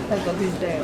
Like a who's there.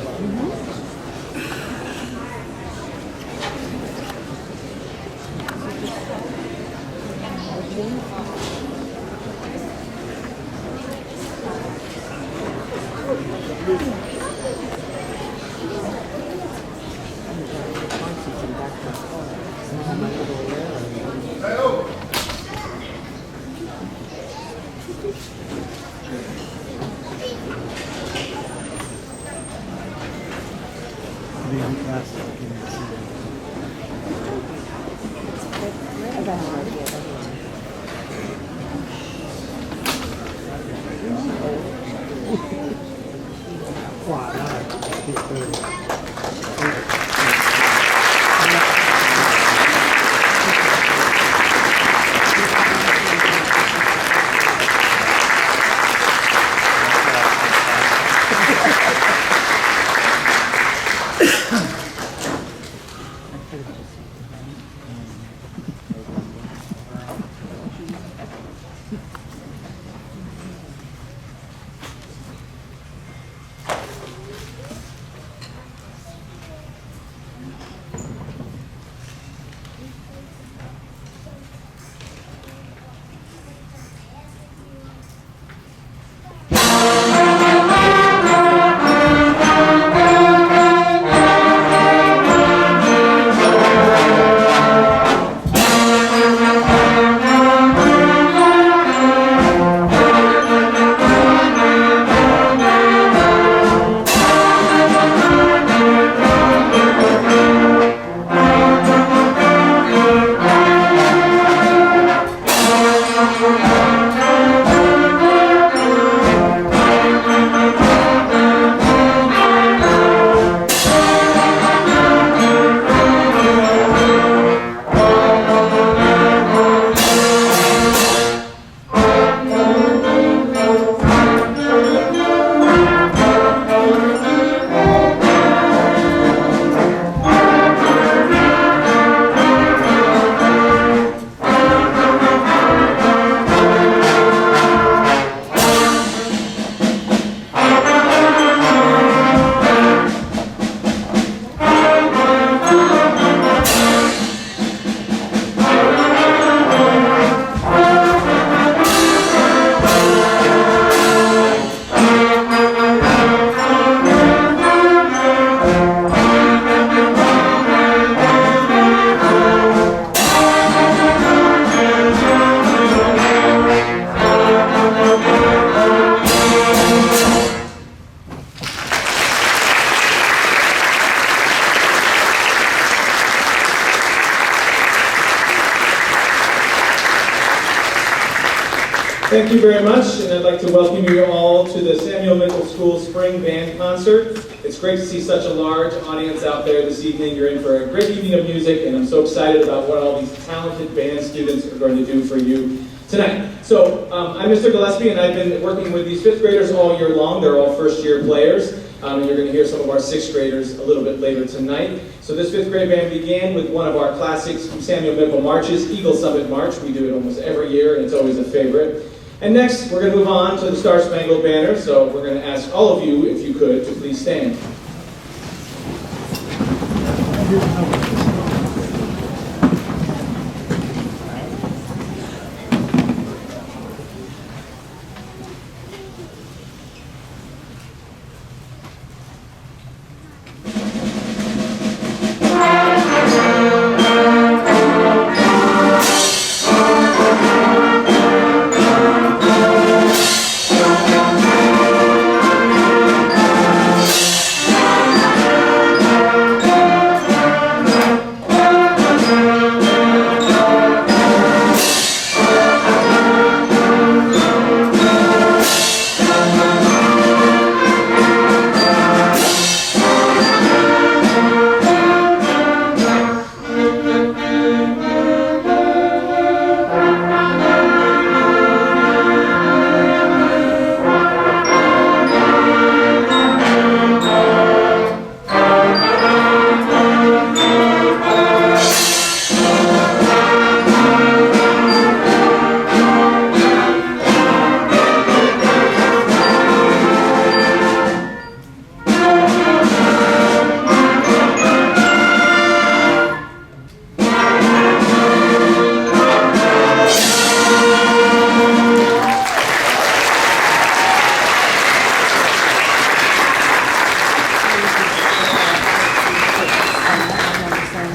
Thank you very much, and I'd like to welcome you all to the Samuel Mickle School Spring Band Concert. It's great to see such a large audience out there this evening. You're in for a great evening of music, and I'm so excited about what all these talented band students are going to do for you tonight. So, I'm Mr. Gillespie, and I've been working with these 5th graders all year long. They're all first-year players, and you're going to hear some of our 6th graders a little bit later tonight. So this 5th grade band began with one of our classics from Samuel Mickle marches, Eagle Summit March. We do it almost every year, and it's always a favorite. And next, we're going to move on to the Star-Spangled Banner, so we're going to ask all of you, if you could, to please stand.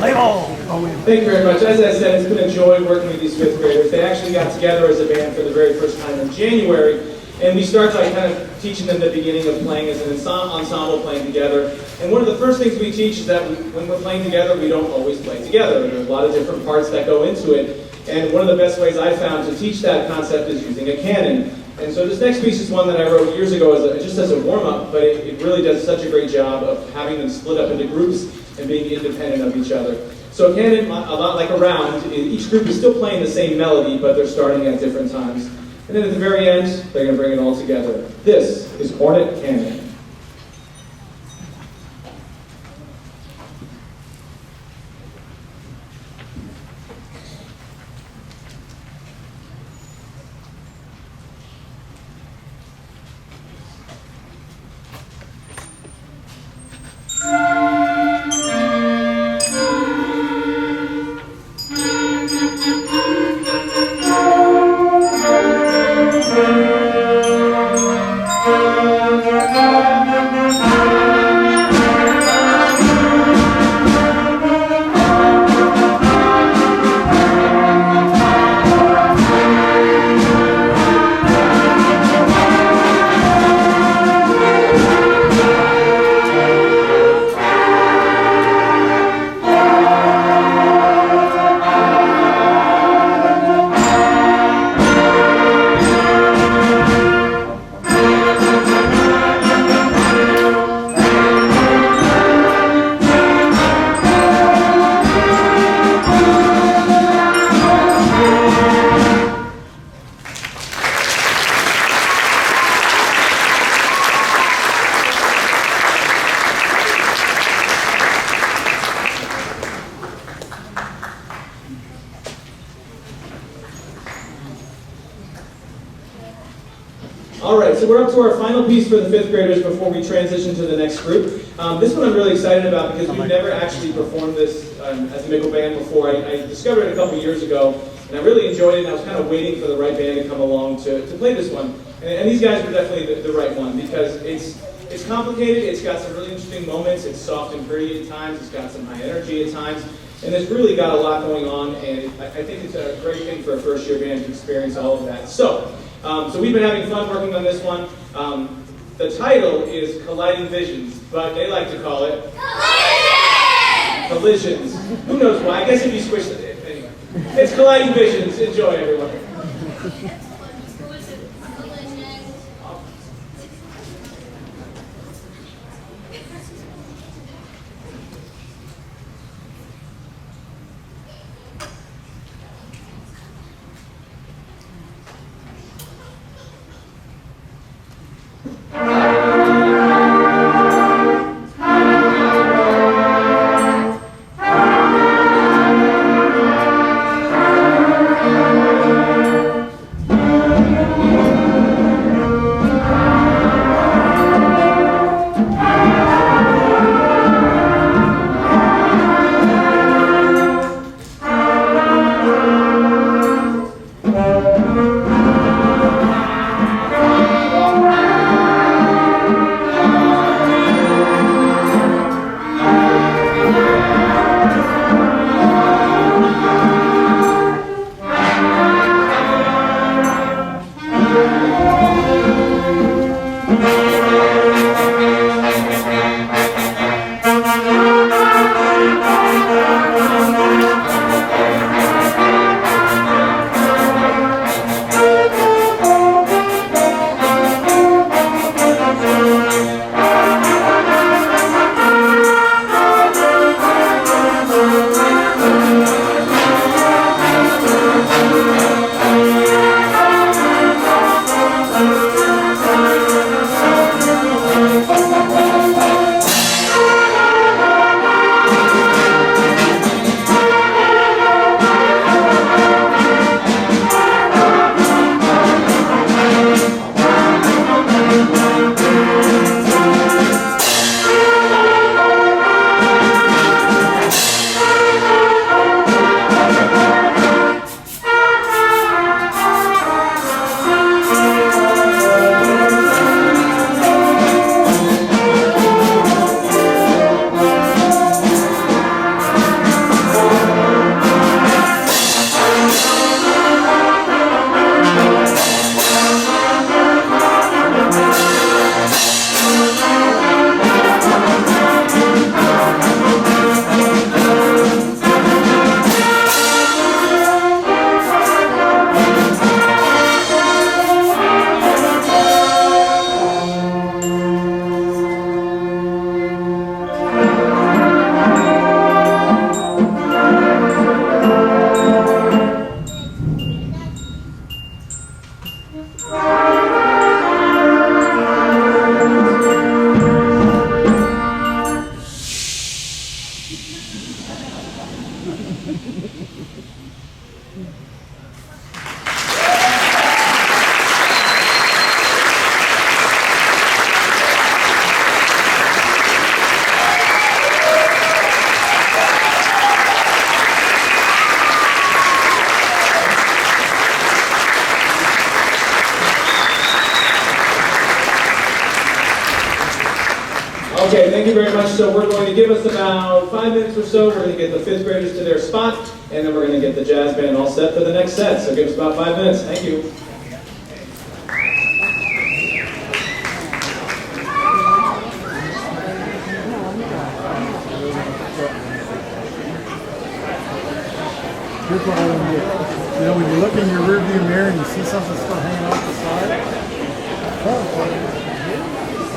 Thank you very much. As I said, it's been a joy working with these fifth graders. They actually got together as a band for the very first time in January, and we start by kind of teaching them the beginning of playing as an ensemble playing together. And one of the first things we teach is that when we're playing together, we don't always play together. There's a lot of different parts that go into it. And one of the best ways I've found to teach that concept is using a canon. And so this next piece is one that I wrote years ago just as a warm-up, but it really does such a great job of having them split up into groups and being independent of each other. So a canon, a lot like a round, each group is still playing the same melody, but they're starting at different times. And then at the very end, they're going to bring it all together. This is Hornet Canon. So we're up to our final piece for the fifth graders before we transition to the next group. This one I'm really excited about because we've never actually performed this as a Mickle band before. I discovered it a couple years ago, and I really enjoyed it, and I was kind of waiting for the right band to come along to play this one. And these guys were definitely the right one because it's complicated, it's got some really interesting moments, it's soft and pretty at times, it's got some high energy at times, and it's really got a lot going on, and I think it's a great thing for a first-year band to experience all of that. So we've been having fun working on this one. The title is Colliding Visions, but they like to call it Collisions. Who knows why? I guess if you squish it, anyway. It's Colliding Visions. Enjoy, everyone. Okay, thank you very much. So we're going to give us about 5 minutes or so. We're going to get the 5th graders to their spot, and then we're going to get the jazz band all set for the next set. So give us about 5 minutes. Thank you. Here's what I want to do. You know, when you look in your rearview mirror and you see something still hanging off the side,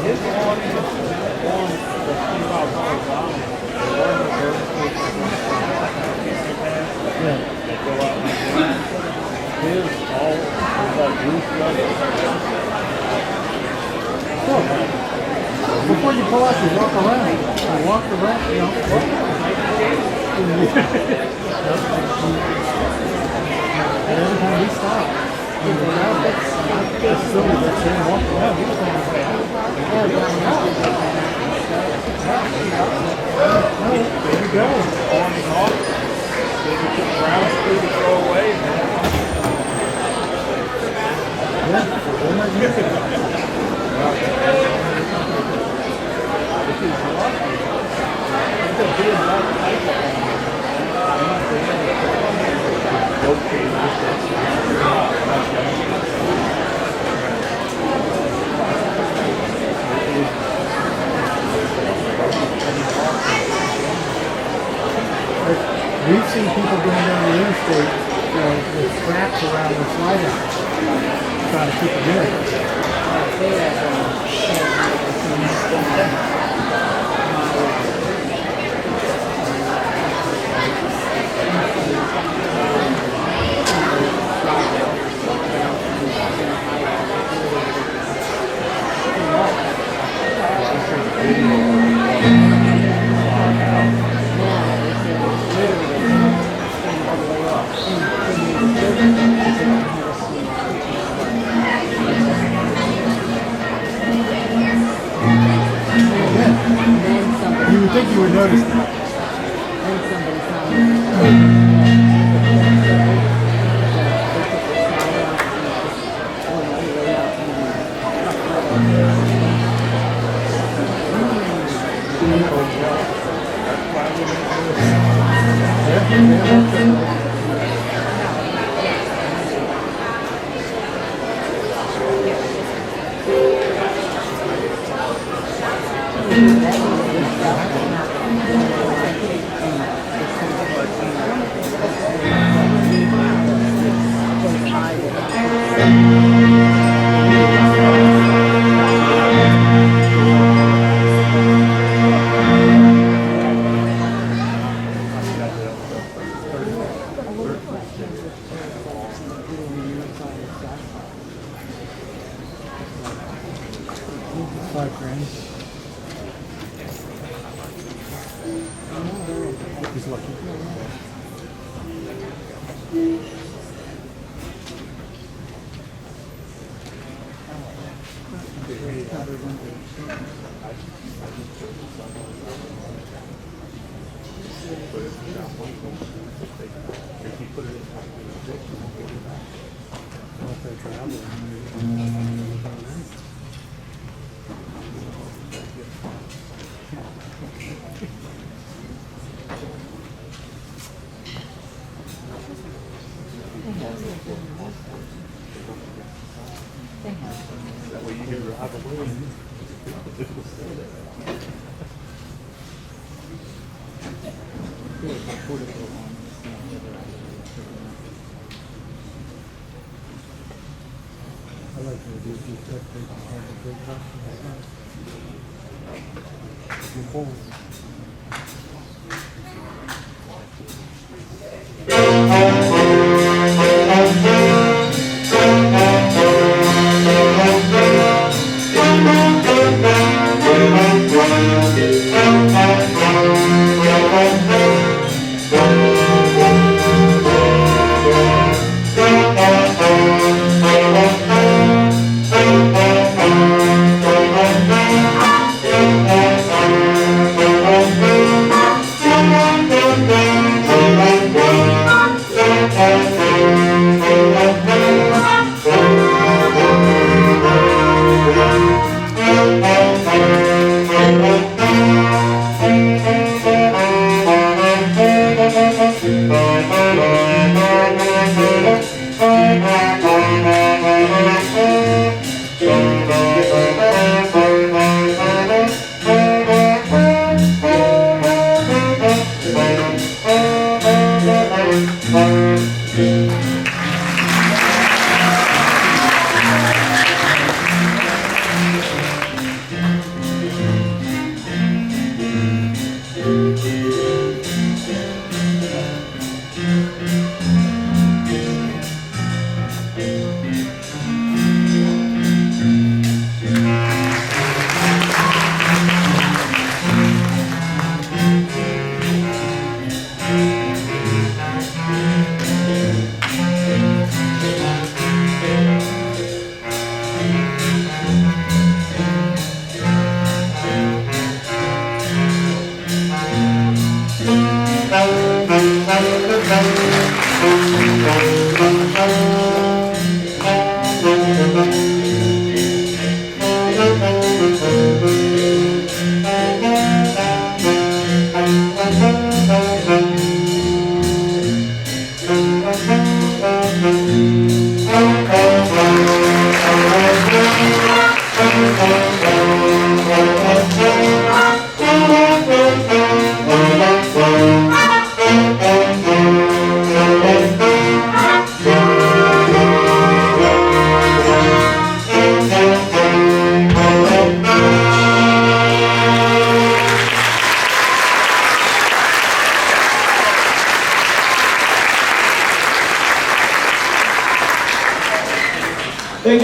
his one the his all like roof level. Before you pull out, you walk around. You walk around, you know. And every time we stop, we go out, that's silly that they walk around. We just want to say, there you go. On and off. Then we took Brown Street to throw away. Yeah, they're not using it. This is lucky. It's a big black pipe on it. We've seen people going down the interstate, you know, with straps around the slide-out, trying to keep it in. You would think you would notice that.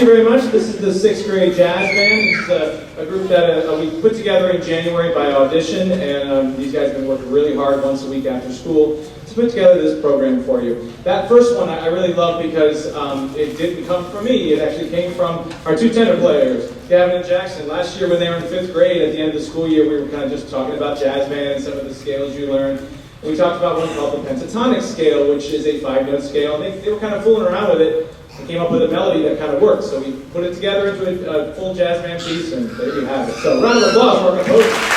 you very much. This is the 6th grade jazz band. It's a group that we put together in January by audition, and these guys have been working really hard once a week after school to put together this program for you. That first one I really love because it didn't come from me. It actually came from our 2 tenor players, Gavin and Jackson. Last year when they were in 5th grade, at the end of the school year, we were kind of just talking about jazz band and some of the scales you learned. And we talked about one called the pentatonic scale, which is a 5-note scale. And they were kind of fooling around with it and came up with a melody that kind of worked. So we put it together into a full jazz band piece, and there you have it. So round of applause for our composer.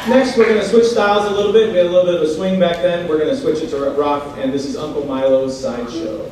Next, we're going to switch styles a little bit. We had a little bit of a swing back then. We're going to switch it to rock, and this is Uncle Milo's Sideshow.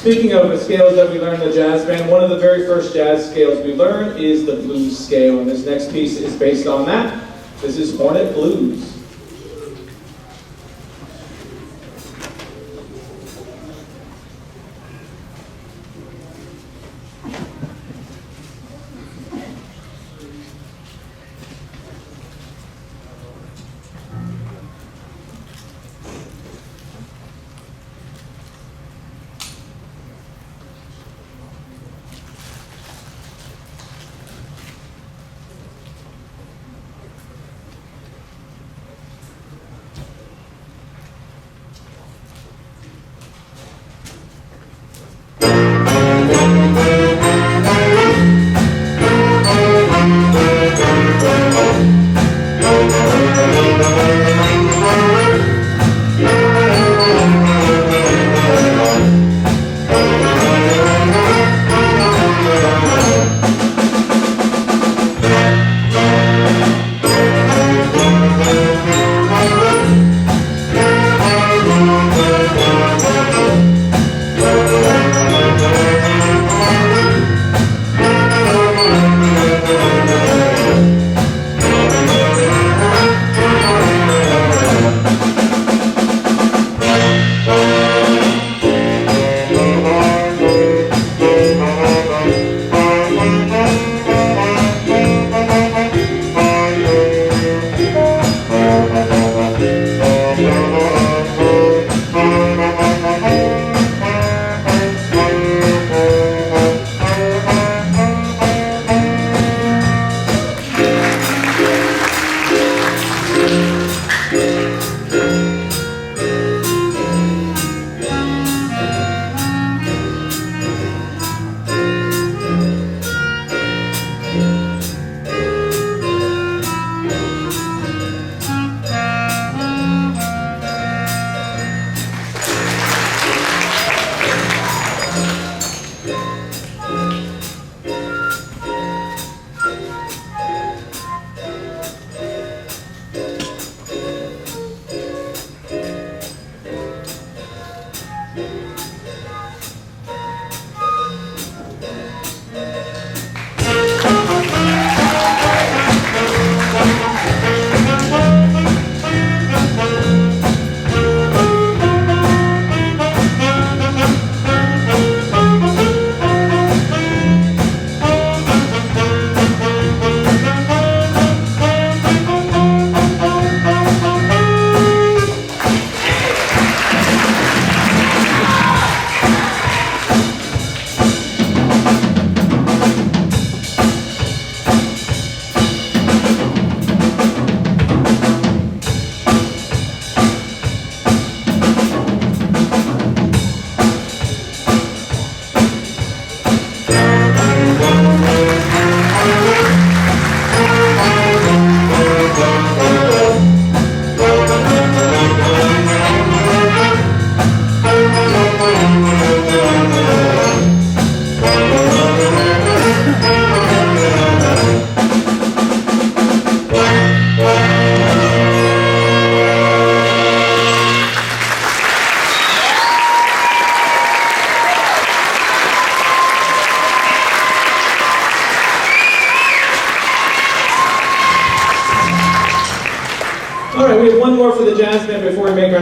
Speaking of the scales that we learned in the jazz band, one of the very first jazz scales we learned is the blues scale, and this next piece is based on that. This is Hornet Blues.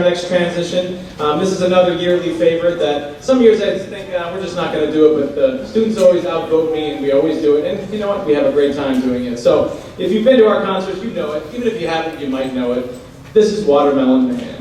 next transition. This is another yearly favorite that some years I think we're just not going to do it, but the students always outvote me and we always do it. And you know what? We have a great time doing it. So if you've been to our concerts, you know it. Even if you haven't, you might know it. This is Watermelon Man.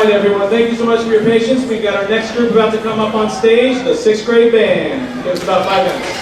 right, everyone. Thank you so much for your patience. We've got our next group about to come up on stage, the 6th grade band. Give us about 5 minutes.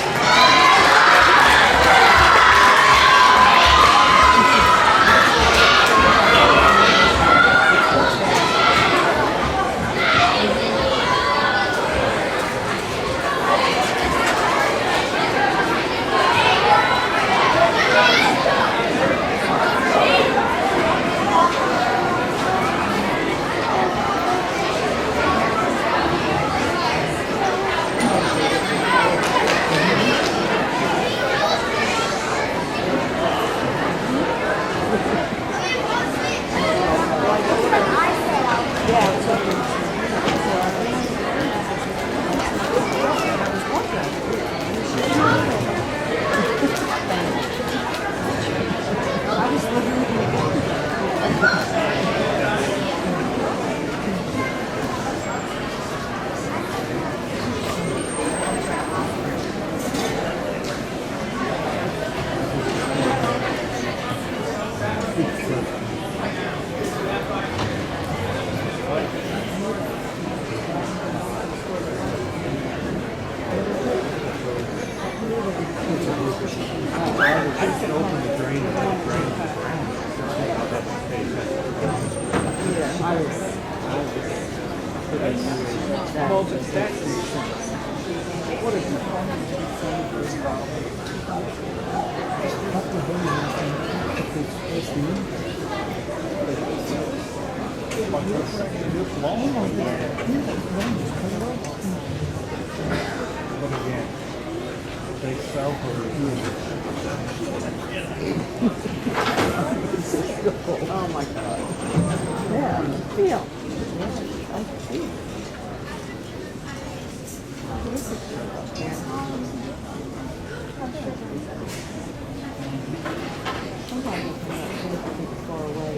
Oh my God. Yeah, feel.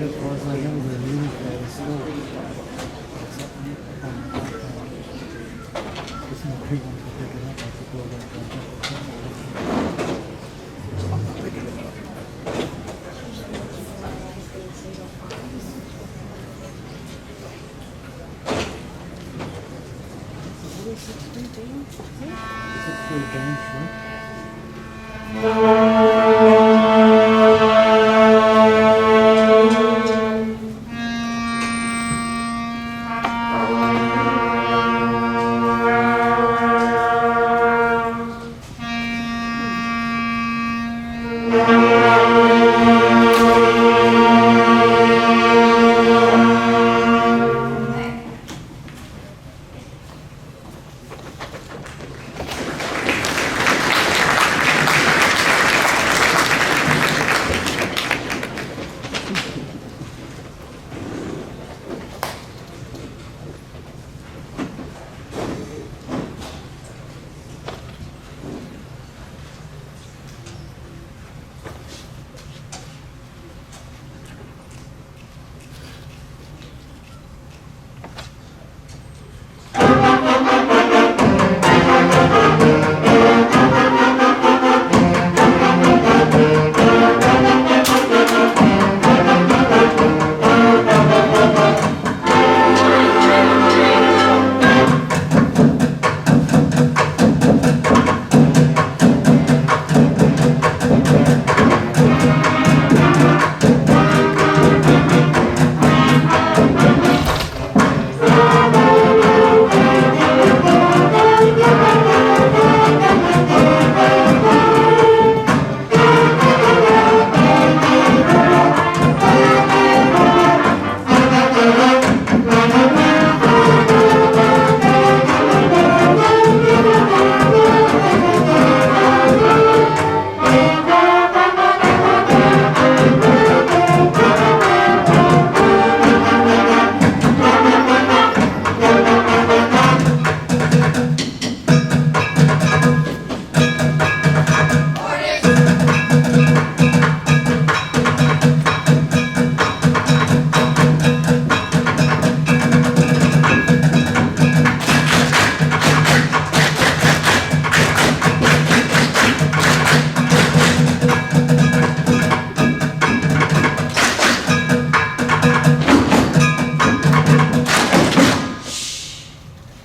As far as I know, they're used as there's no big ones to pick it up. I could go back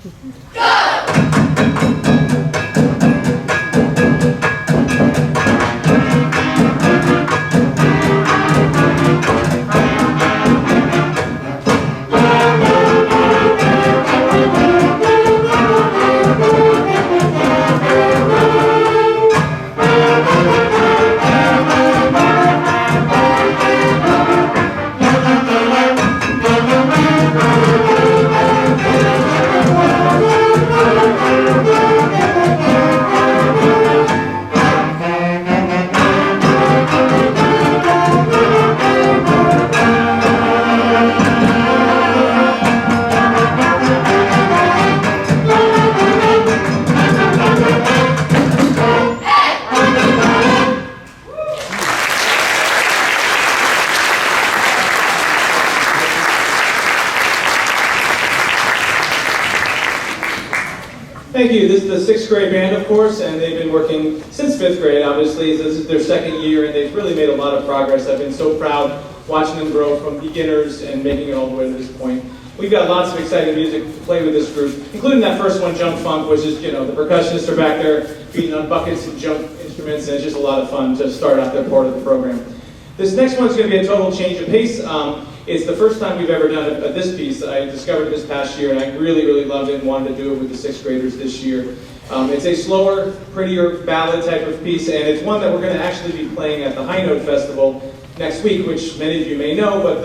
Thank you. This is the 6th grade band, of course, and they've been working since 5th grade, obviously. This is their 2nd year, and they've really made a lot of progress. I've been so proud watching them grow from beginners and making it all the way to this point. We've got lots of exciting music to play with this group, including that first one, Jump Funk, which is, you know, the percussionists are back there beating on buckets and jump instruments, and it's just a lot of fun to start out that part of the program. This next one's going to be a total change of pace. It's the first time we've ever done this piece. I discovered it this past year, and I really, really loved it and wanted to do it with the 6th graders this year. It's a slower, prettier ballad type of piece, and it's one that we're going to actually be playing at the High Note Festival next week, which many of you may know, but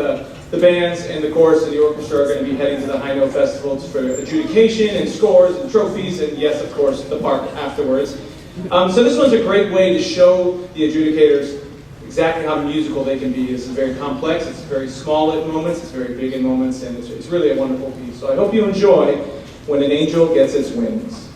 the bands and the chorus and the orchestra are going to be heading to the High Note Festival for adjudication and scores and trophies, and yes, of course, the park afterwards. So this one's a great way to show the adjudicators exactly how musical they can be. This is very complex, it's very small at moments, it's very big in moments, and it's really a wonderful piece. So I hope you enjoy When an Angel Gets Its Wings.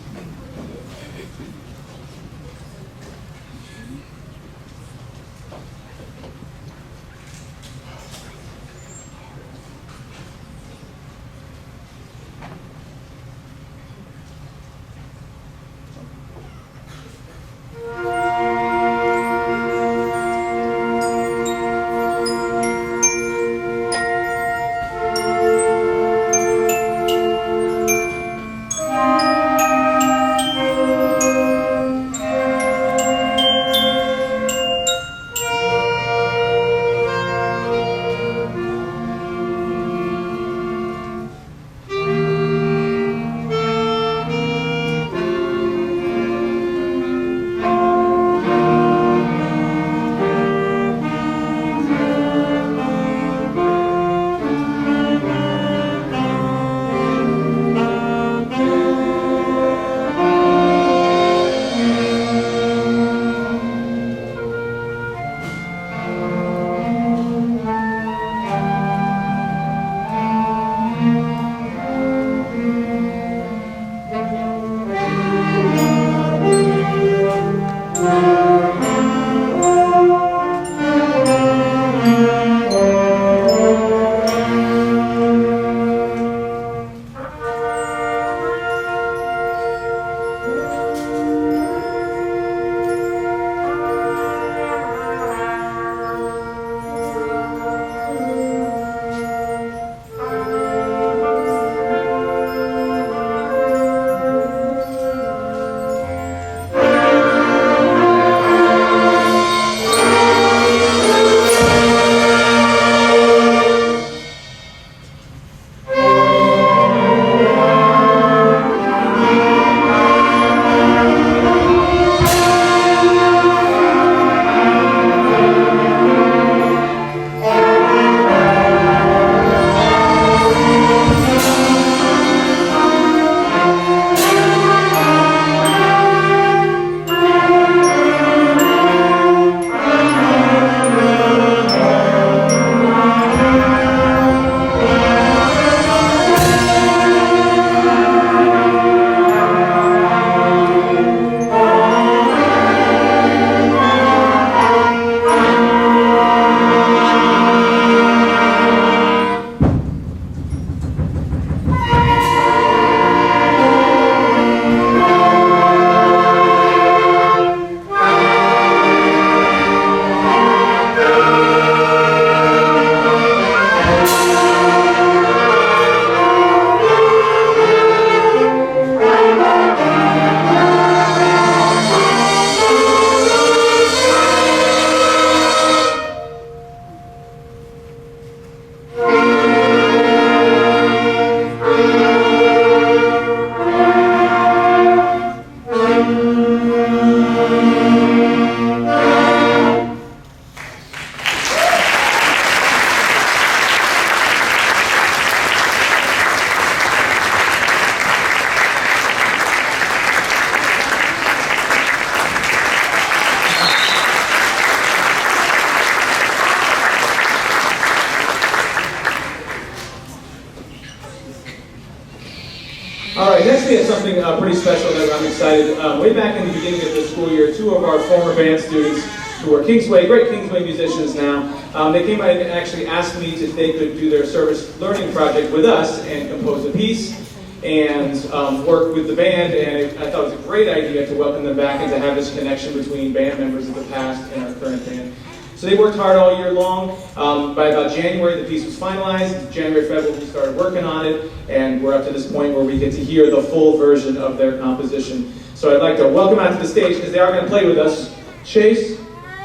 All right, next we have something pretty special that I'm excited. Way back in the beginning of the school year, two of our former band students who are Kingsway, great Kingsway musicians now, they came out and actually asked me if they could do their service learning project with us and compose a piece and work with the band, and I thought it was a great idea to welcome them back and to have this connection between band members of the past and our current band. So they worked hard all year long. By about January, the piece was finalized. January, February, we started working on it, and we're up to this point where we get to hear the full version of their composition. So I'd like to welcome out to the stage, because they are going to play with us,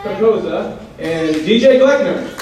Cocozza and DJ Gloeckner.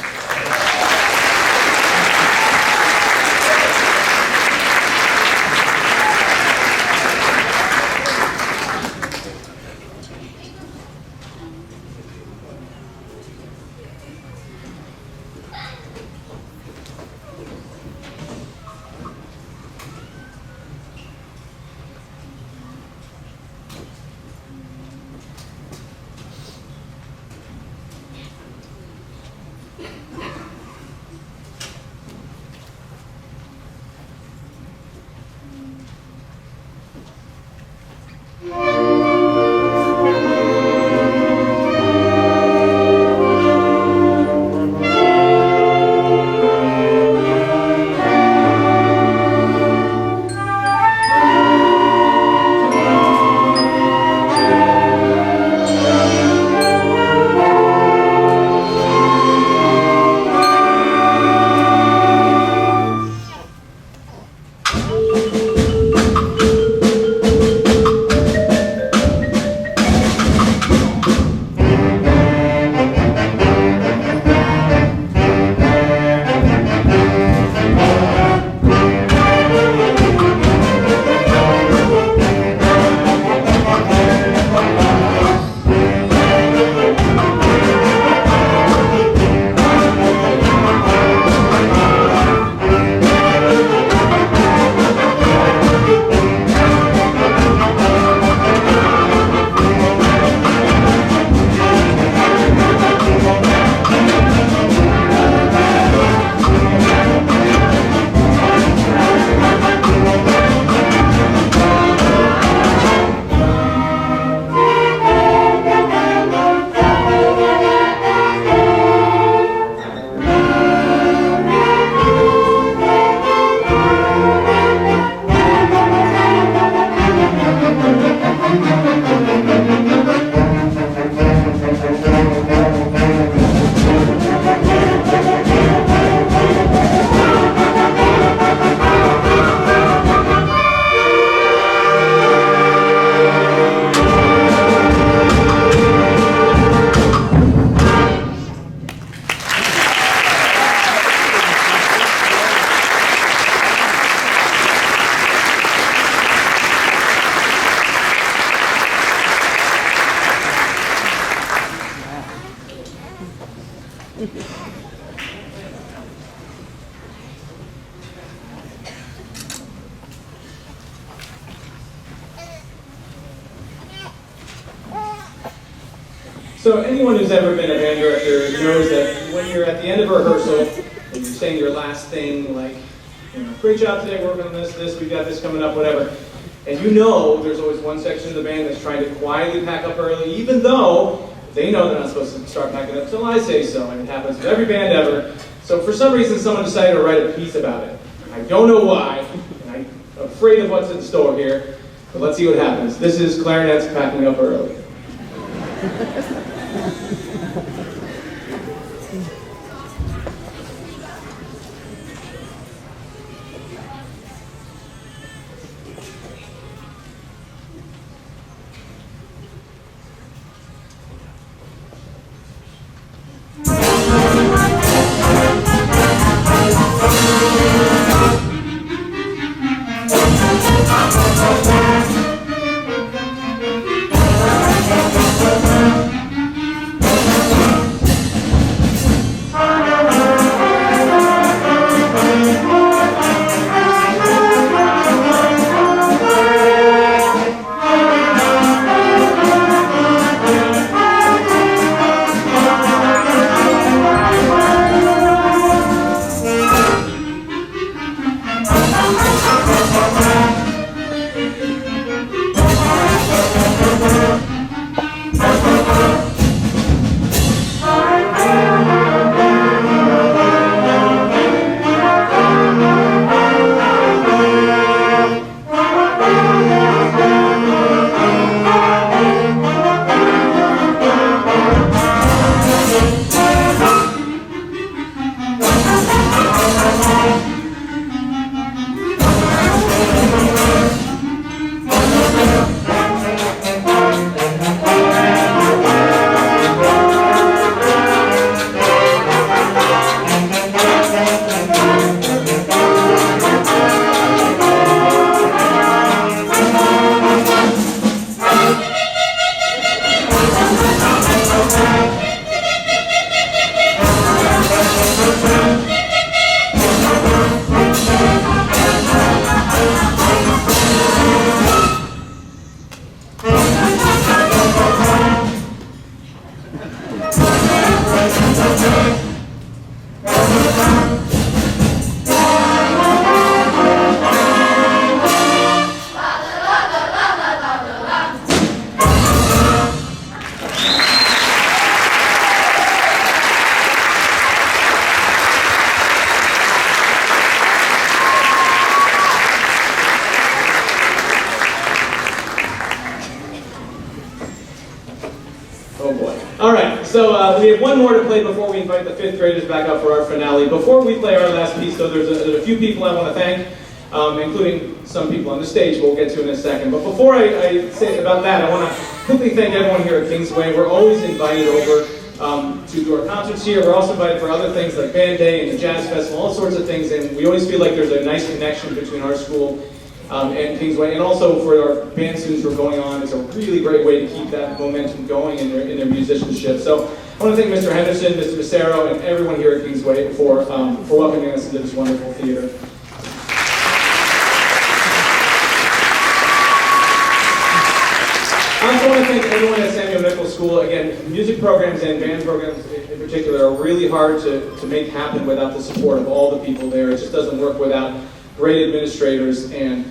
So anyone who's ever been a band director knows that when you're at the end of a rehearsal and you're saying your last thing, like, you know, great job today, working on this, we've got this coming up, whatever. And you know there's always one section of the band that's trying to quietly pack up early, even though they know they're not supposed to start packing up until I say so, and it happens with every band ever. So for some reason, someone decided to write a piece about it. I don't know why, and I'm afraid of what's in store here, but let's see what happens. This is Clarinets packing up early. So we have one more to play before we invite the 5th graders back up for our finale. Before we play our last piece, though, there's a few people I want to thank, including some people on the stage we'll get to in a second. But before I say about that, I want to quickly thank everyone here at Kingsway. We're always invited over to do our concerts here. We're also invited for other things like Band Day and the Jazz Festival, all sorts of things, and we always feel like there's a nice connection between our school and Kingsway, and also for our band students who are going on. It's a really great way to keep that momentum going in their musicianship. So I want to thank Mr. Henderson, Mr. Massero, and everyone here at Kingsway for welcoming us into this wonderful theater. I also want to thank everyone at Samuel Mickle School. Again, music programs and band programs in particular are really hard to make happen without the support of all the people there. It just doesn't work without great administrators and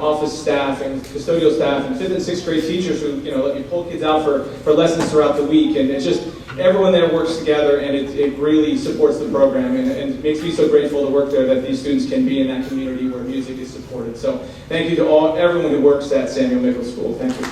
office staff and custodial staff and 5th and 6th grade teachers who let me pull kids out for lessons throughout the week. And it's just everyone there works together, and it really supports the program, and it makes me so grateful to work there that these students can be in that community where music is supported. So thank you to everyone who works at Samuel Mickle School. Thank you.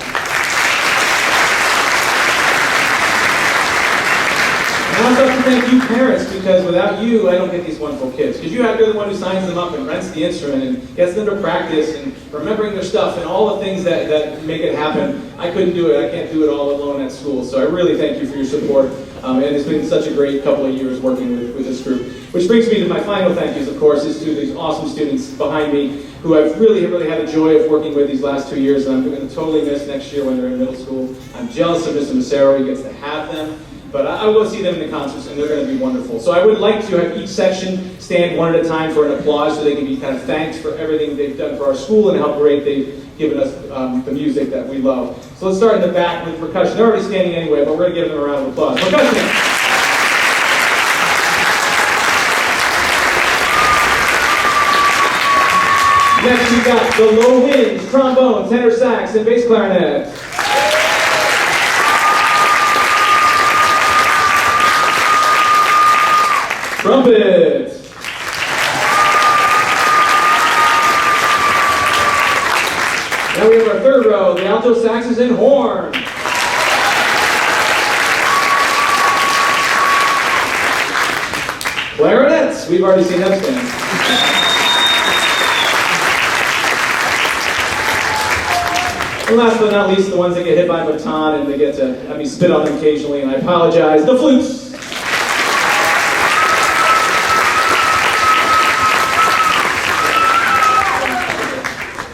And I also have to thank you parents, because without you, I don't get these wonderful kids. Because you're the one who signs them up and rents the instrument and gets them to practice and remembering their stuff and all the things that make it happen. I couldn't do it. I can't do it all alone at school. So I really thank you for your support. And it's been such a great couple of years working with this group. Which brings me to my final thank yous, of course, is to these awesome students behind me who I've really had the joy of working with these last 2 years, and I'm going to totally miss next year when they're in middle school. I'm jealous of Mr. Massero. He gets to have them. But I will see them in the concerts, and they're going to be wonderful. So I would like to have each section stand one at a time for an applause so they can be kind of thanked for everything they've done for our school and how great they've given us the music that we love. So let's start in the back with percussion. They're already standing anyway, but we're going to give them a round of applause. Percussion! Next we got the low winds, trombone, tenor sax, and bass clarinet. Trumpet. Now we have our third row, the alto saxes and horn. Clarinets. We've already seen them stand. And last but not least, the ones that get hit by a baton and they get to have me spit on them occasionally, and I apologize, the flutes.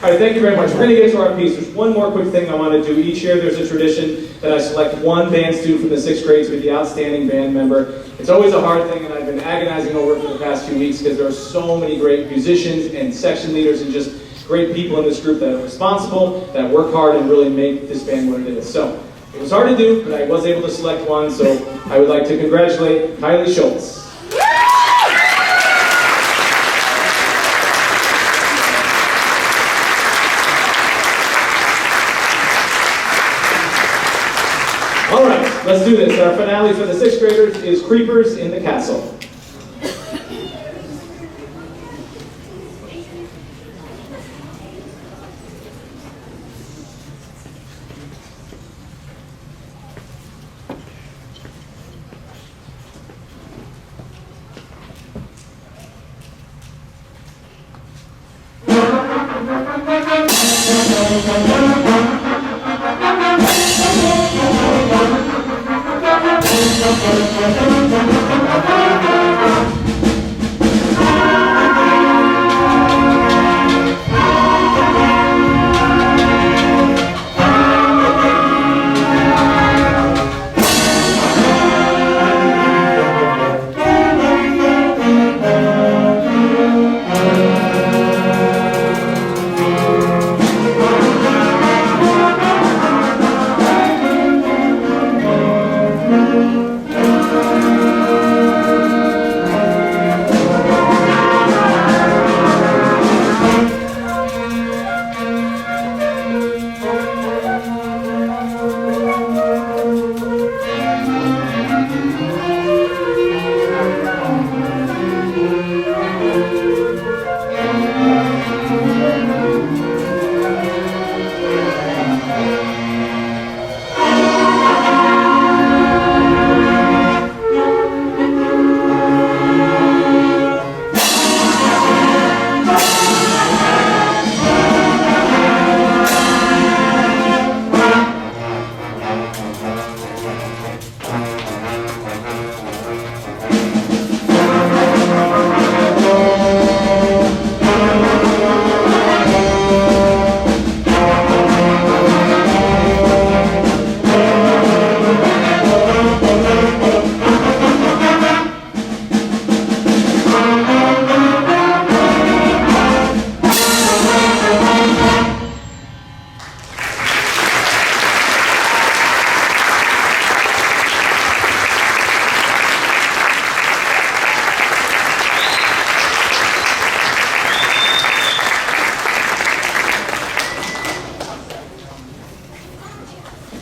All right, thank you very much. We're going to get to our piece. There's one more quick thing I want to do. Each year there's a tradition that I select one band student from the 6th grade to be the outstanding band member. It's always a hard thing, and I've been agonizing over it for the past few weeks because there are so many great musicians and section leaders and just great people in this group that are responsible, that work hard, and really make this band what it is. So it was hard to do, but I was able to select one, so I would like to congratulate Kylie Schultz. All right, let's do this. Our finale for the 6th graders is Creepers in the Castle.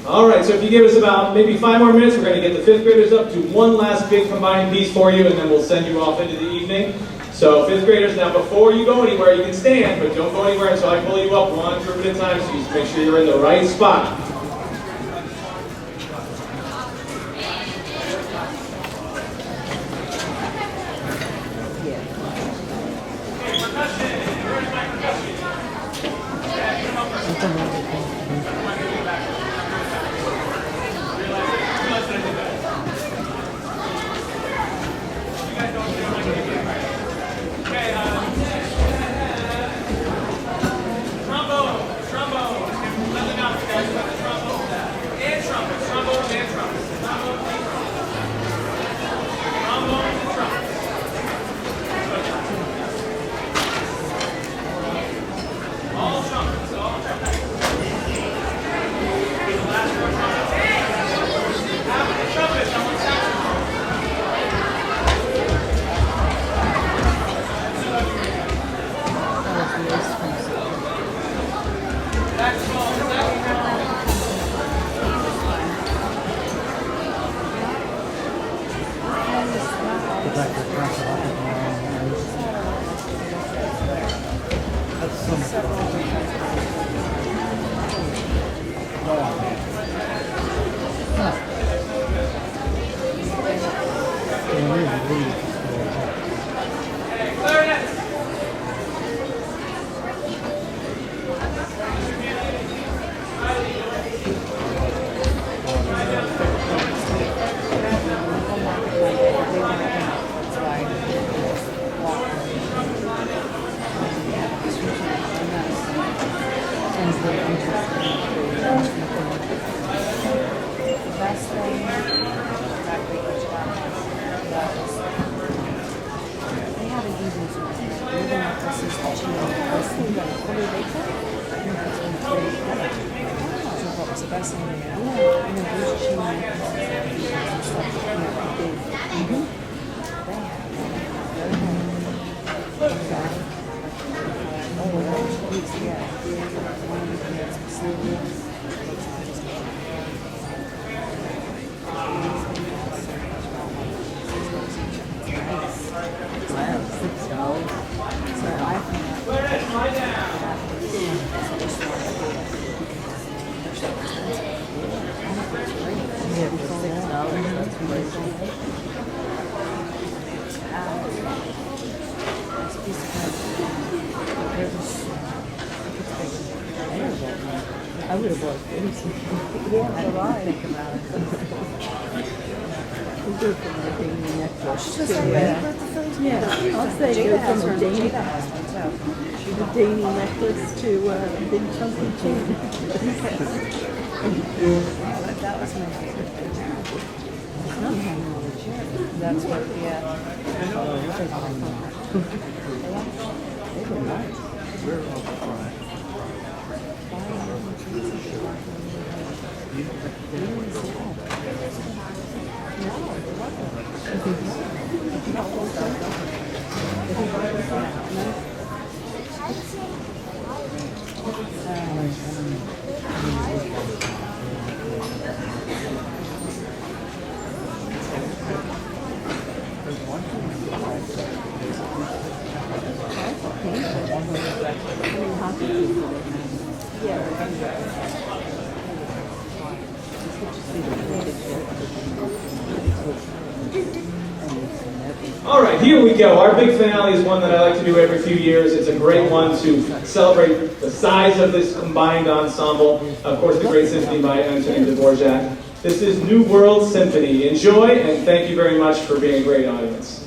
All right, so if you give us about maybe 5 more minutes, we're going to get the 5th graders up to one last big combined piece for you, and then we'll send you off into the evening. So 5th graders, now before you go anywhere, you can stand, but don't go anywhere until I pull you up one group at a time, so you just make sure you're in the right spot. I would have bought it. Yeah, so I think about it. We go from the dainty necklace to I'll say go from the dainty necklace to big chunky chain. That was my favorite thing. That's what, yeah. They were nice. We're all fine. All right, here we go. Our big finale is one that I like to do every few years. It's a great one to celebrate the size of this combined ensemble. Of course, the great symphony by Symphony-Dvorak. This is New World Symphony. Enjoy, and thank you very much for being a great audience.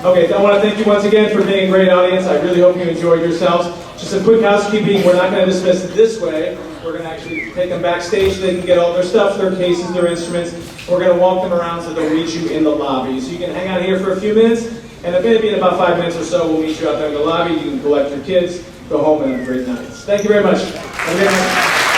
Okay, I want to thank you once again for being a great audience. I really hope you enjoyed yourselves. Just some quick housekeeping. We're not going to dismiss it this way. We're going to actually take them backstage so they can get all their stuff, their cases, their instruments. We're going to walk them around so they'll meet you in the lobby. So you can hang out here for a few minutes, and then maybe in about 5 minutes or so, we'll meet you out there in the lobby. You can collect your kids, go home, and have a great night. Thank you very much. Have a good night.